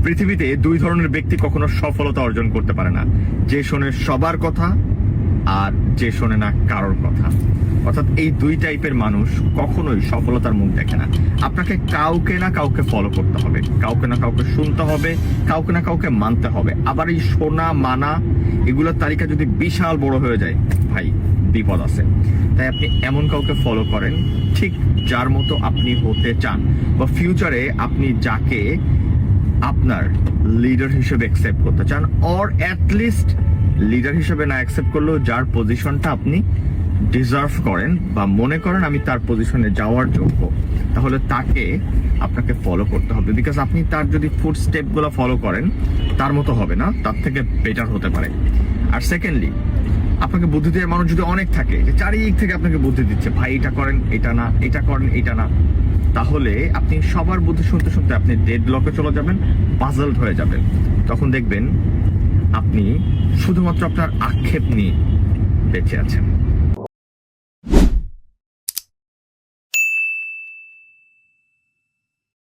পৃথিবীতে দুই ধরনের ব্যক্তি কখনো সফলতা অর্জন করতে পারে না, যে শোনে সবার কথা আর যে শোনে না কারোর কথা। অর্থাৎ এই দুই টাইপের মানুষ কখনোই সফলতার মুখ দেখে না। আপনাকে কাউকে না কাউকে ফলো করতে হবে, কাউকে না কাউকে শুনতে হবে, কাউকে না কাউকে মানতে হবে। আবার এই শোনা মানা এগুলোর তালিকা যদি বিশাল বড় হয়ে যায়, ভাই বিপদ আছে। তাই আপনি এমন কাউকে ফলো করেন ঠিক যার মতো আপনি হতে চান, বা ফিউচারে আপনি যাকে আপনার লিডার হিসেবে অ্যাকসেপ্ট করতে চান, অর অ্যাটলিস্ট লিডার হিসেবে না অ্যাকসেপ্ট করলেও যার পজিশনটা আপনি ডিজার্ভ করেন বা মনে করেন আমি তার পজিশনে যাওয়ার যোগ্য, তাহলে তাকে আপনাকে ফলো করতে হবে। বিকজ আপনি তার যদি ফুড স্টেপগুলো ফলো করেন, তার মতো হবে না, তার থেকে বেটার হতে পারে। আর সেকেন্ডলি, আপনাকে বুদ্ধি দেওয়ার মানুষ যদি অনেক থাকে, যে চারিদিক থেকে আপনাকে বুদ্ধি দিচ্ছে, ভাই এটা করেন এটা না, এটা করেন এটা না, তাহলে আপনি সবার বুদ্ধি শুনতে শুনতে আপনি ডেড ব্লকে চলে যাবেন, পাজলড হয়ে যাবেন। তখন দেখবেন আপনি শুধুমাত্র আপনার আক্ষেপ নিয়ে বেঁচে আছেন।